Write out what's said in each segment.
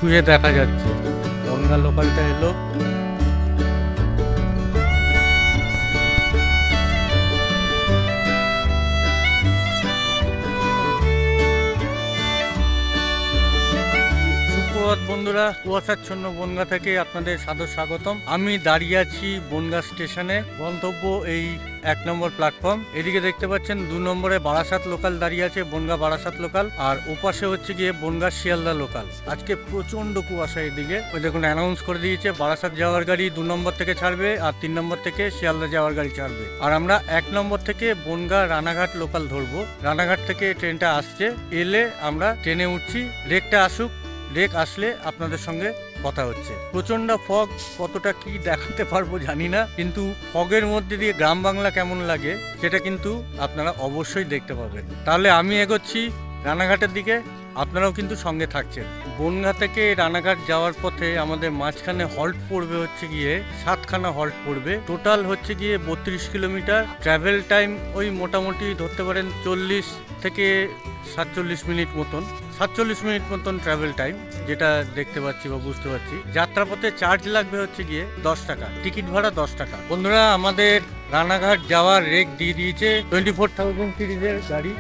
ছুঁয়ে দেখা যাচ্ছে। বনগাঁ লোকালটা এলো। বন্ধুরা, কুয়াশাচ্ছন্ন বনগাঁ থেকে আপনাদের সাদর স্বাগতম। আমি দাঁড়িয়ে আছি বনগাঁ স্টেশনে। গন্তব্য এই 1 নম্বর প্ল্যাটফর্ম। এদিকে দেখতে পাচ্ছেন 2 নম্বরে বারাসাত লোকাল দাঁড়িয়ে আছে, বনগাঁ বারাসাত লোকাল। আর ওপাশে হচ্ছে গিয়ে বনগাঁ শিয়ালদা লোকাল। আজকে প্রচন্ড কুয়াশা এদিকে। ওই দেখুন অ্যানাউন্স করে দিয়েছে বারাসাত যাওয়ার গাড়ি 2 নম্বর থেকে ছাড়বে, আর 3 নম্বর থেকে শিয়ালদা যাওয়ার গাড়ি ছাড়বে। আর আমরা 1 নম্বর থেকে বনগাঁ রানাঘাট লোকাল ধরবো। রানাঘাট থেকে ট্রেনটা আসছে, এলে আমরা ট্রেনে উঠছি। রেকটা আসুক, রেক আসলে আপনাদের সঙ্গে কথা হচ্ছে। প্রচন্ড ফগ, কতটা কি দেখাতে পারবো জানি না, কিন্তু ফগের মধ্যে দিয়ে গ্রাম বাংলা কেমন লাগে সেটা কিন্তু আপনারা অবশ্যই দেখতে পাবেন। তাহলে আমি এগোচ্ছি রানাঘাটের দিকে, আপনারাও কিন্তু সঙ্গে থাকছেন। বনগাঁ থেকে রানাঘাট যাওয়ার পথে আমাদের মাঝখানে হল্ট পড়বে হচ্ছে গিয়ে 7খানা হল্ট পড়বে। টোটাল হচ্ছে গিয়ে 32 কিলোমিটার। ট্রাভেল টাইম ওই মোটামুটি ধরতে পারেন 40 থেকে 47 মিনিট মতন। 47 মিনিট মতন ট্রাভেল টাইম, যেটা দেখতে পাচ্ছি বা বুঝতে পারছি। যাত্রাপথে চার্জ লাগবে হচ্ছে গিয়ে 10 টাকা, টিকিট ভাড়া 10 টাকা। বন্ধুরা, আমাদের রানাঘাট যাওয়ার রেক দিয়ে দিয়েছে 24,000 সিরিজের গাড়ি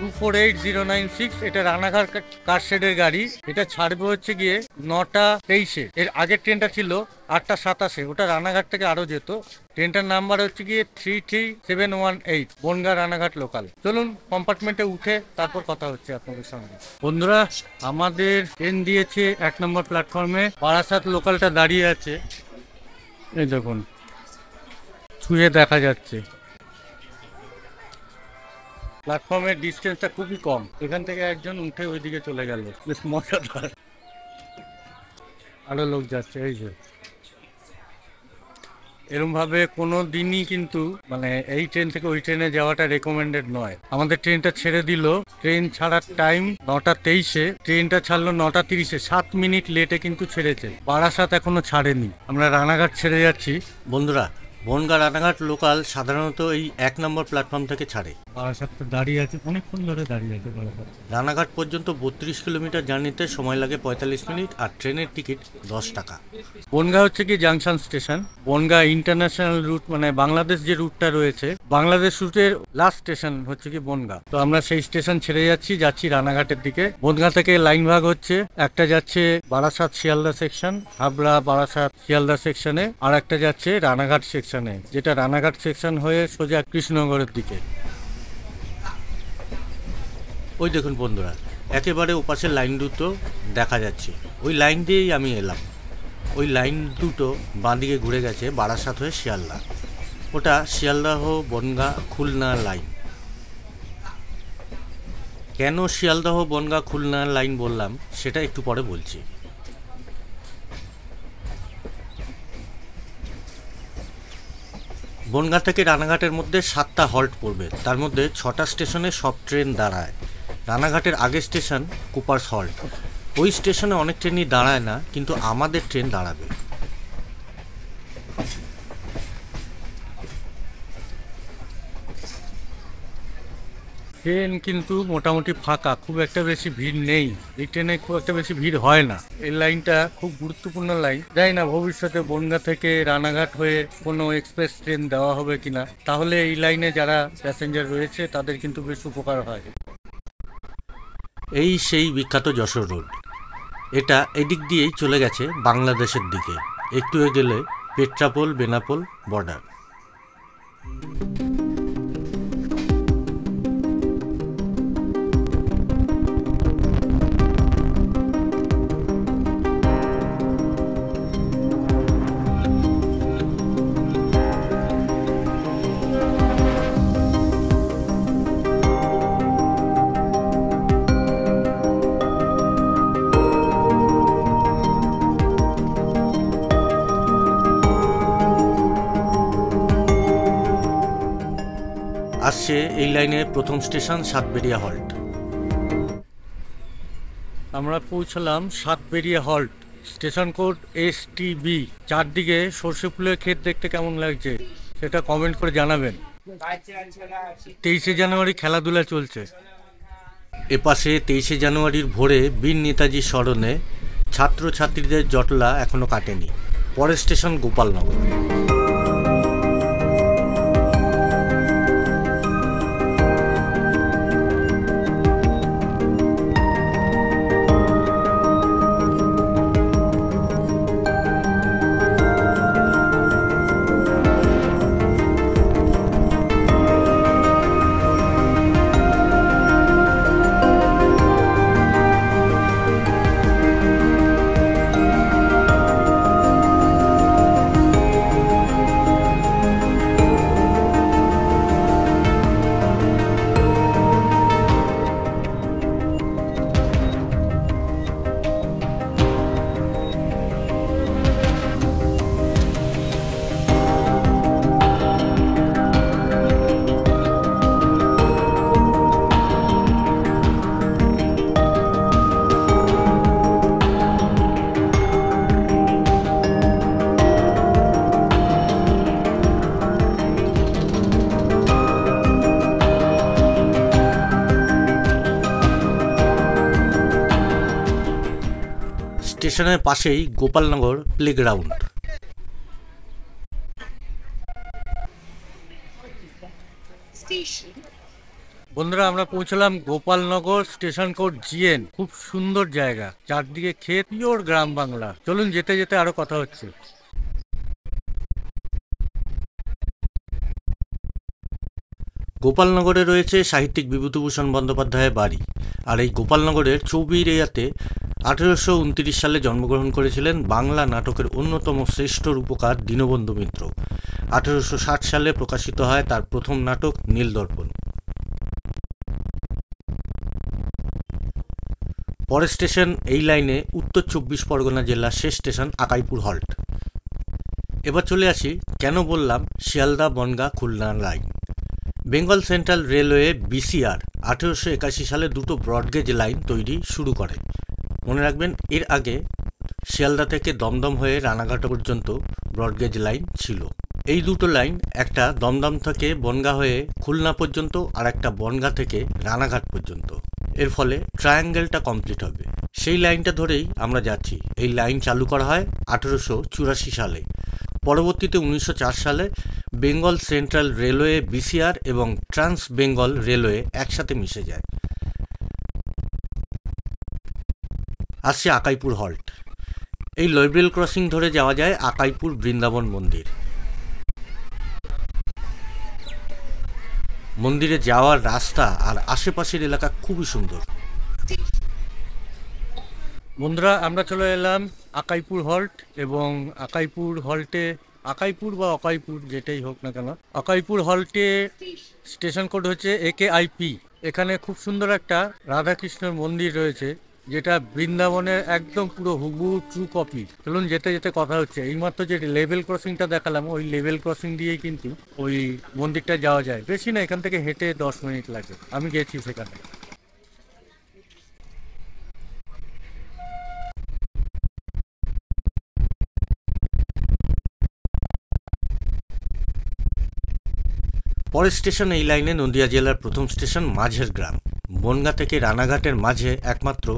248096। এটা রানাঘাট কারশেডের গাড়ি। এটা ছাড়বে হচ্ছে গিয়ে 9টা 23-এ। এর আগের ট্রেনটা ছিল 8টা 27-এ, ওটা রানাঘাট থেকে আরো যেত। ট্রেনটার নাম্বার হচ্ছে গিয়ে 33718, বনগাঁ রানাঘাট লোকাল। চলুন কম্পার্টমেন্টে উঠে তারপর কথা হচ্ছে আপনাদের সঙ্গে। বন্ধুরা, আমাদের ট্রেন দিয়েছে 1 নম্বর প্ল্যাটফর্মে। বারাসাত লোকালটা দাঁড়িয়ে আছে, এই দেখুন ছুঁয়ে দেখা যাচ্ছে। প্ল্যাটফর্মের ডিস্টেন্সটা খুবই কম। এখান থেকে একজন উঠে ওইদিকে চলে গেল, বেশ মজাদার। আরো লোক যাচ্ছে, এই যে এরকম ভাবে কোনো দিনই কিন্তু মানে এই ট্রেন থেকে ওই ট্রেনে যাওয়াটা রেকমেন্ডেড নয়। আমাদের ট্রেনটা ছেড়ে দিল, ট্রেন ছাড়ার টাইম 9টা 23-এ, ট্রেনটা ছাড়লো 9টা 30-এ। 7 মিনিট লেটে কিন্তু ছেড়েছে। বারাসাত এখনো ছাড়েনি। আমরা রানাঘাট ছেড়ে যাচ্ছি। বন্ধুরা, বনগাঁ রানাঘাট লোকাল সাধারণত এই 1 নম্বর প্ল্যাটফর্ম থেকে ছাড়ে। বারাসাত দাঁড়িয়ে আছে, অনেকক্ষণ ধরে দাঁড়িয়ে আছে বারাসাত। রানাঘাট পর্যন্ত 32 কিলোমিটার জার্নিতে সময় লাগে 45 মিনিট, আর ট্রেনের টিকিট 10 টাকা। বনগাঁ হচ্ছে কি junction station. Bongaon international route, মানে বাংলাদেশ যে রুটটা রয়েছে, বাংলাদেশ রুটের লাস্ট স্টেশন হচ্ছে কি বনগাঁ। তো আমরা সেই স্টেশন ছেড়ে যাচ্ছি রানাঘাটের দিকে। বনগাঁ থেকে লাইন ভাগ হচ্ছে, একটা যাচ্ছে বারাসাত শিয়ালদা সেকশন, হাবড়া বারাসাত শিয়ালদা সেকশনে, আর একটা যাচ্ছে রানাঘাট সেকশনে, যেটা রানাঘাট সেকশন হয়ে সোজা কৃষ্ণনগরের দিকে। ওই দেখুন বন্ধুরা, একেবারে ওপাশের লাইন দুটো দেখা যাচ্ছে। ওই লাইন দিয়েই আমি এলাম। ওই লাইন দুটো বাঁদিকে ঘুরে গেছে বারাসাত হয়ে শিয়ালদা। ওটা শিয়ালদাহ বনগাঁ খুলনা লাইন। কেন শিয়ালদাহ বনগাঁ খুলনা লাইন বললাম সেটা একটু পরে বলছি। বনগাঁ থেকে রানাঘাটের মধ্যে 7টা হল্ট পড়বে, তার মধ্যে 6টা স্টেশনে সব ট্রেন দাঁড়ায়। রানাঘাটের আগের স্টেশন কুপার্স হল্ট। ওই স্টেশনে অনেক ট্রেনই দাঁড়ায় না, কিন্তু আমাদের ট্রেন দাঁড়াবে। ট্রেন কিন্তু মোটামুটি ফাঁকা, খুব একটা বেশি ভিড় নেই। এই ট্রেনে খুব একটা বেশি ভিড় হয় না। এই লাইনটা খুব গুরুত্বপূর্ণ লাইন। জানি না ভবিষ্যতে বনগাঁ থেকে রানাঘাট হয়ে কোনো এক্সপ্রেস ট্রেন দেওয়া হবে কিনা, তাহলে এই লাইনে যারা প্যাসেঞ্জার রয়েছে তাদের কিন্তু বেশ উপকার হয়। এই সেই বিখ্যাত যশোর রোড। এটা এদিক দিয়েই চলে গেছে বাংলাদেশের দিকে। একটু গেলে পেট্রাপোল বেনাপোল বর্ডার। আসছে এই লাইনে প্রথম স্টেশন সাতবেরিয়া হল্ট। আমরা পৌঁছলাম Satberia halt. Station code STB। চারদিকে সর্ষে ফুলের ক্ষেত দেখতে কেমন লাগছে সেটা কমেন্ট করে জানাবেন। 23শে জানুয়ারি খেলাধুলা চলছে। এপাশে 23শে জানুয়ারির ভোরে বীর নেতাজির স্মরণে ছাত্রছাত্রীদের জটলা এখনো কাটেনি। পরের স্টেশন গোপালনগর। স্টেশনের পাশেই গোপালনগর প্লেগ্রাউন্ড। বন্ধুরা, আমরা পৌঁছলাম গোপালনগর, স্টেশন কোড GN। খুব সুন্দর জায়গা, চারদিকে ক্ষেত, পিওর গ্রাম বাংলা। চলুন, যেতে যেতে আরো কথা হচ্ছে। গোপালনগরে রয়েছে সাহিত্যিক বিভূতিভূষণ বন্দ্যোপাধ্যায়ের বাড়ি। আর এই গোপালনগরের চৌবিরিয়াতে 1829 সালে জন্মগ্রহণ করেছিলেন বাংলা নাটকের অন্যতম শ্রেষ্ঠ রূপকার দীনবন্ধু মিত্র। 1860 সালে প্রকাশিত হয় তার প্রথম নাটক নীলদর্পণ। পরের স্টেশন এই লাইনে উত্তর 24 পরগনা জেলার শেষ স্টেশন আকাইপুর হল্ট। এবার চলে আসি কেন বললাম Sealdah Bongaon Khulna line. Bengal central railway BCR 1881 সালে দুটো ব্রডগেজ লাইন তৈরি শুরু করে। মনে রাখবেন, এর আগে শিয়ালদা থেকে দমদম হয়ে রানাঘাট পর্যন্ত ব্রডগেজ লাইন ছিল। এই দুটো লাইন, একটা দমদম থেকে বনগাঁ হয়ে খুলনা পর্যন্ত আর একটা বনগাঁ থেকে রানাঘাট পর্যন্ত। এর ফলে ট্রায়াঙ্গেলটা কমপ্লিট হবে। সেই লাইনটা ধরেই আমরা যাচ্ছি। এই লাইন চালু করা হয় 1884 সালে। পরবর্তীতে 1904 সালে বেঙ্গল সেন্ট্রাল রেলওয়ে BCR এবং ট্রান্স বেঙ্গল রেলওয়ে একসাথে মিশে যায়। আসছে আকাইপুর হল্ট। এই লাইব্রেরি ক্রসিং ধরে যাওয়া যায় আকাইপুর বৃন্দাবন মন্দির। মন্দিরে যাওয়ার রাস্তা আর আশেপাশের এলাকা খুবই সুন্দর। বন্ধুরা, আমরা চলে এলাম আকাইপুর হল্ট, এবং আকাইপুর হল্টে, আকাইপুর বা অকাইপুর যেটাই হোক না কেন, আকাইপুর হল্টে স্টেশন কোড হচ্ছে AKIP। এখানে খুব সুন্দর একটা রাধাকৃষ্ণের মন্দির রয়েছে, যেটা বৃন্দাবনের একদম পুরো হুবহু ট্রু কপি। চলুন, যেতে যেতে কথা হচ্ছে। এইমাত্র যে লেভেল ক্রসিংটা দেখালাম, ওই লেভেল ক্রসিং দিয়েই কিন্তু ওই মন্দিরটা যাওয়া যায়। বেশি না, এখান থেকে হেঁটে 10 মিনিট লাগে। আমি গেছি সেখানে। পরের স্টেশন এই লাইনে নদিয়া জেলার প্রথম স্টেশন মাঝের গ্রাম। বনগাঁ থেকে রানাঘাটের মাঝে একমাত্র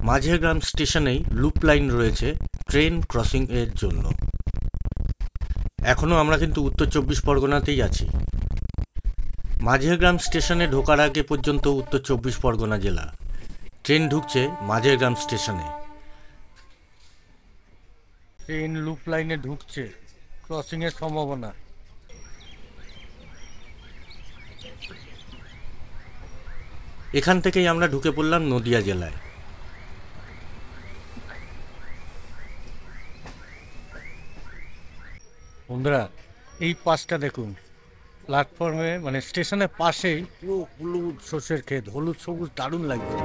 মাঝের গ্রাম স্টেশনেই লুপ লাইন রয়েছে ট্রেন ক্রসিং এর জন্য। এখনও আমরা কিন্তু উত্তর 24 পরগনাতেই আছি। মাঝের গ্রাম স্টেশনে ঢোকার আগে পর্যন্ত উত্তর 24 পরগনা জেলা। ট্রেন ঢুকছে মাঝের গ্রাম স্টেশনে। ট্রেন লুপ লাইনে ঢুকছে, ক্রসিং এর সম্ভাবনা। এখান থেকেই আমরা ঢুকে পড়লাম নদিয়া জেলায়। বন্ধুরা, এই পাশটা দেখুন, প্ল্যাটফর্মে মানে স্টেশনের পাশেই পুরো হলুদ সর্ষের ক্ষেত, হলুদ সবুজ, দারুণ লাগছে।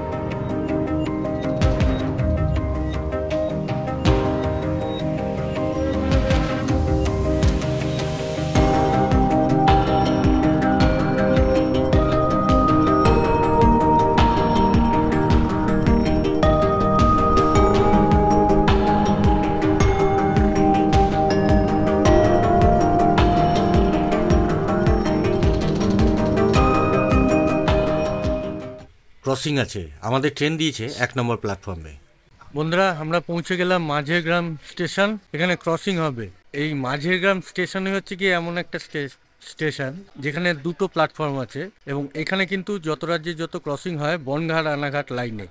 ক্রসিং আছে, আমাদের ট্রেন দিয়েছে 1 নম্বর প্ল্যাটফর্মে। বন্ধুরা আমরা পৌঁছে গেলাম মাঝেরগ্রাম স্টেশন। এখানে ক্রসিং হবে। এই মাঝেরগ্রাম স্টেশনে হচ্ছে কি এমন একটা স্টেশন যেখানে দুটো প্ল্যাটফর্ম আছে, এবং এখানে কিন্তু যত রাজ্যে যত ক্রসিং হয় বনগাঁ রানাঘাট লাইনে।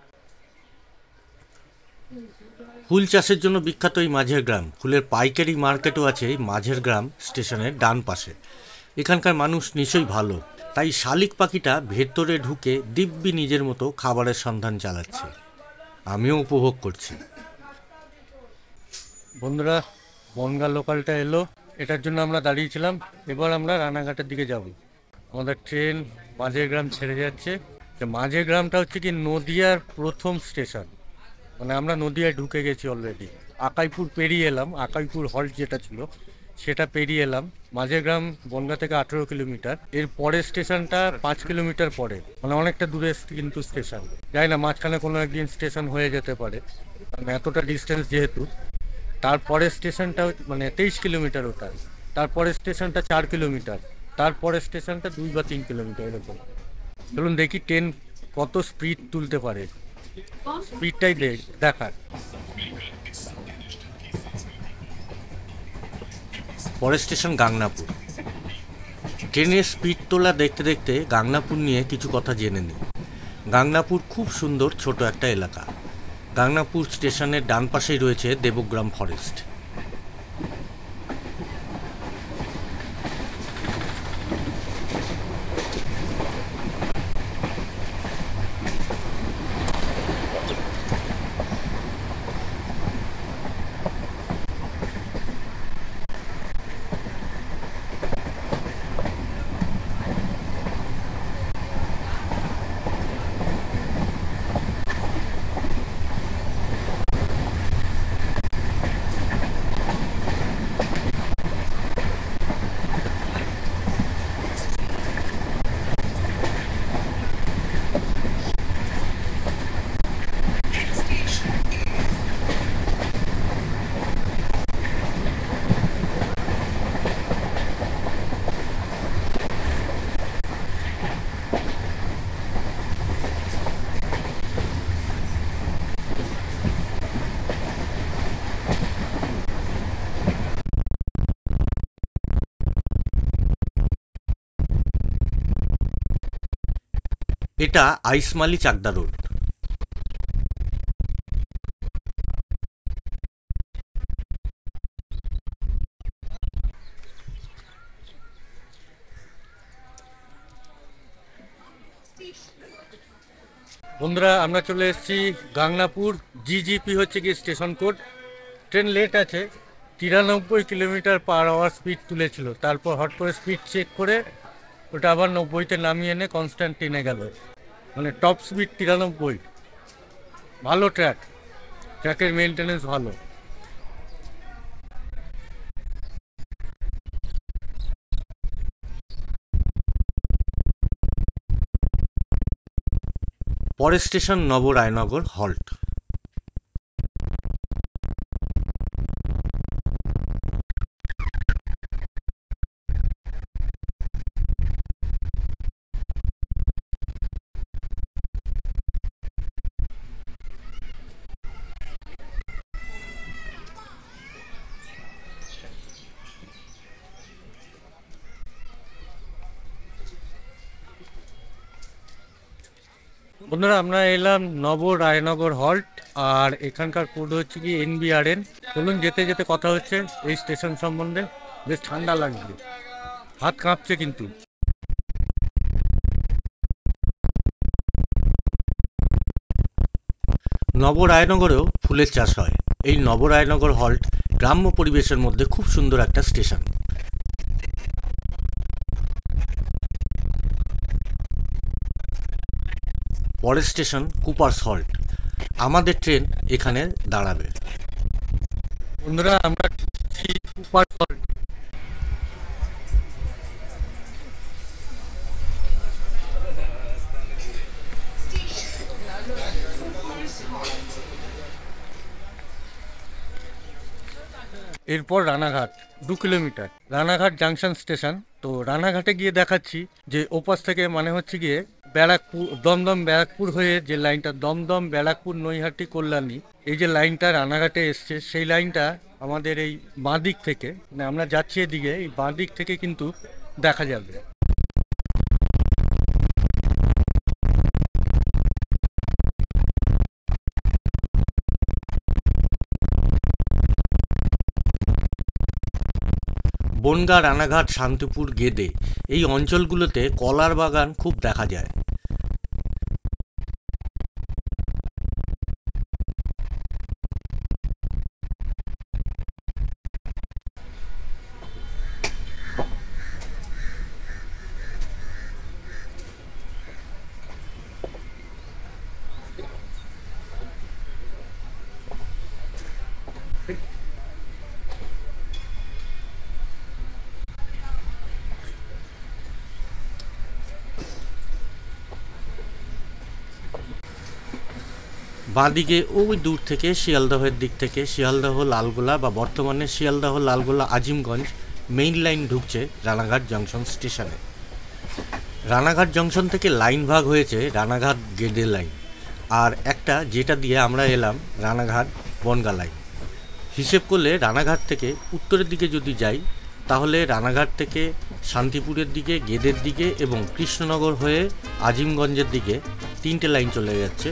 ফুল চাষের জন্য বিখ্যাত এই মাঝেরগ্রাম। ফুলের পাইকারি মার্কেটও আছে এই মাঝেরগ্রাম স্টেশনের ডান পাশে। এখানকার মানুষ নিশ্চয়ই ভালো, তাই শালিক পাখিটা ভেতরে ঢুকে দিব্যি নিজের মতো খাবারের সন্ধান চালাচ্ছে। আমিও উপভোগ করছি। বন্ধুরা বনগাঁ লোকালটা এলো, এটার জন্য আমরা দাঁড়িয়েছিলাম। এবার আমরা রানাঘাটের দিকে যাব। আমাদের ট্রেন মাঝেরগ্রাম ছেড়ে যাচ্ছে। মাঝেরগ্রামটা হচ্ছে কি নদিয়ার প্রথম স্টেশন, মানে আমরা নদিয়ায় ঢুকে গেছি অলরেডি। আকাইপুর পেরিয়ে এলাম, আকাইপুর হল্ট যেটা ছিল সেটা পেরিয়ে এলাম। মাঝেরগ্রাম বনগাঁ থেকে 18 কিলোমিটার। এর পরের স্টেশনটা 5 কিলোমিটার পরে, মানে অনেকটা দূরে কিন্তু স্টেশন। জানি না মাঝখানে কোনো একদিন স্টেশন হয়ে যেতে পারে, মানে এতটা ডিস্টেন্স যেহেতু। তারপরের স্টেশনটা মানে 23 কিলোমিটার ওটা। তারপরের স্টেশনটা 4 কিলোমিটার। তারপরের স্টেশনটা 2 বা 3 কিলোমিটার এরকম। চলুন দেখি ট্রেন কত স্পিড তুলতে পারে, স্পিডটাই দেখার। পরের স্টেশন গাংনাপুর। ট্রেনের স্পিড তোলা দেখতে দেখতে গাংনাপুর নিয়ে কিছু কথা জেনে নিই। গাংনাপুর খুব সুন্দর ছোট একটা এলাকা। গাংনাপুর স্টেশনের ডান পাশেই রয়েছে দেবগ্রাম ফরেস্ট। এটা আইসমালি চাকদা রোড। বন্ধুরা আমরা চলে এসেছি গাংনাপুর। জিজিপি হচ্ছে কি স্টেশন কোড। ট্রেন লেট আছে, 93 কিলোমিটার পার আওয়ার স্পিড তুলেছিল, তারপর হট করে স্পিড চেক করে ওটা আবার 90-তে নামিয়ে এনে কনস্ট্যান্ট টেনে গেল, মানে টপ স্পিড 93। ভালো ট্র্যাক, ট্র্যাকের মেনটেনেন্স ভালো। পরের স্টেশন নবরায়নগর হল্ট। বন্ধুরা আমরা এলাম নবরায়নগর হল্ট, আর এখানকার কোড হচ্ছে কি NBRN। চলুন যেতে যেতে কথা হচ্ছে এই স্টেশন সম্বন্ধে। বেশ ঠান্ডা লাগছে, হাত কাঁপছে কিন্তু। নবরায়নগরেও ফুলের চাষ হয়। এই নবরায়নগর হল্ট গ্রাম্য পরিবেশের মধ্যে খুব সুন্দর একটা স্টেশন। পরের স্টেশন কুপার্স হল্ট। আমাদের ট্রেন এখানে দাঁড়াবে। বন্ধুরা আমরা কুপার্স হল্ট। এরপর Ranaghat 2 kilometre, Ranaghat junction station. তো রানাঘাটে গিয়ে দেখাচ্ছি যে ওপাশ থেকে মানে হচ্ছে গিয়ে ব্যারাকপুর, দমদম ব্যারাকপুর হয়ে যে লাইনটা দমদম ব্যারাকপুর নৈহাটি কল্যাণী, এই যে লাইনটা রানাঘাটে এসছে সেই লাইনটা আমাদের এই বাঁ দিক থেকে, মানে আমরা যাচ্ছি এদিকে, এই বাঁ দিক থেকে কিন্তু দেখা যাবে। বনগাঁ, রানাঘাট, শান্তিপুর, গেদে এই অঞ্চলগুলোতে কলার বাগান খুব দেখা যায়। বাঁদিকে ওই দূর থেকে শিয়ালদহের দিক থেকে শিয়ালদহ লালগোলা বা বর্তমানে শিয়ালদহ লালগোলা আজিমগঞ্জ মেইন লাইন ঢুকছে রানাঘাট জংশন স্টেশনে। রানাঘাট জংশন থেকে লাইন ভাগ হয়েছে রানাঘাট গেদে লাইন, আর একটা যেটা দিয়ে আমরা এলাম রানাঘাট বনগাঁ লাইন। হিসেব করলে রানাঘাট থেকে উত্তরের দিকে যদি যাই তাহলে রানাঘাট থেকে শান্তিপুরের দিকে, গেদের দিকে এবং কৃষ্ণনগর হয়ে আজিমগঞ্জের দিকে 3টে লাইন চলে যাচ্ছে।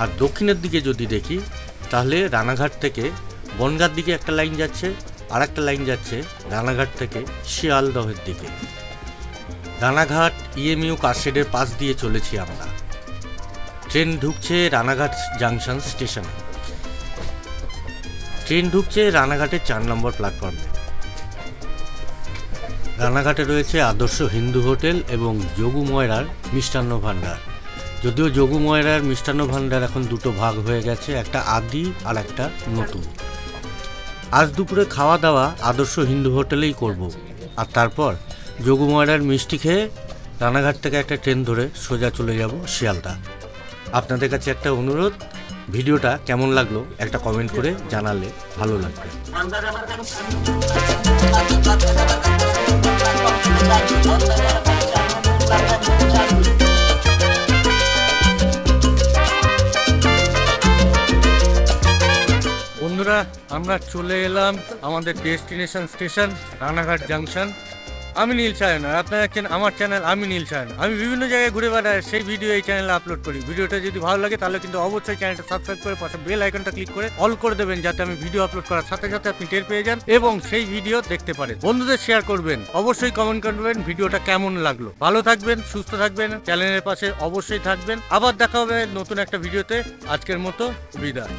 আর দক্ষিণের দিকে যদি দেখি তাহলে রানাঘাট থেকে বনগাঁর দিকে একটা লাইন যাচ্ছে, আর একটা লাইন যাচ্ছে রানাঘাট থেকে শিয়ালদহের দিকে। রানাঘাট ইএমইউ কারশেডের পাশ দিয়ে চলেছি আমরা। ট্রেন ঢুকছে রানাঘাট জাংশন স্টেশনে। ট্রেন ঢুকছে রানাঘাটের 4 নম্বর প্ল্যাটফর্মে। রানাঘাটে রয়েছে আদর্শ হিন্দু হোটেল এবং যোগু ময়রার মিষ্টান্ন ভাণ্ডার। যদিও যোগু ময়রার মিষ্টান্ন ভাণ্ডার এখন দুটো ভাগ হয়ে গেছে, একটা আদি আর একটা নতুন। আজ দুপুরে খাওয়া দাওয়া আদর্শ হিন্দু হোটেলেই করব, আর তারপর যোগু ময়রার মিষ্টি খেয়ে রানাঘাট থেকে একটা ট্রেন ধরে সোজা চলে যাব শিয়ালদা। আপনাদের কাছে একটা অনুরোধ, ভিডিওটা কেমন লাগলো একটা কমেন্ট করে জানালে ভালো লাগবে। বন্ধুরা, আমরা চলে এলাম আমাদের ডেস্টিনেশন স্টেশন রানাঘাট জাংশন। আমি নীল সায়ন, আর আপনারা দেখছেন আমার চ্যানেল আমি নীল সায়ন। আমি বিভিন্ন জায়গায় ঘুরে বেড়াই, সেই ভিডিও এই চ্যানেলে আপলোড করি। ভিডিওটা যদি ভালো লাগে তাহলে কিন্তু অবশ্যই চ্যানেলটা সাবস্ক্রাইব করে পাশে বেল আইকনটা ক্লিক করে অল করে দেবেন, যাতে আমি ভিডিও আপলোড করার সাথে সাথে আপনি টের পেয়ে যান এবং সেই ভিডিও দেখতে পারেন। বন্ধুদের শেয়ার করবেন, অবশ্যই কমেন্ট করবেন ভিডিওটা কেমন লাগলো। ভালো থাকবেন, সুস্থ থাকবেন, চ্যানেলের পাশে অবশ্যই থাকবেন। আবার দেখা হবে নতুন একটা ভিডিওতে। আজকের মতো বিদায়।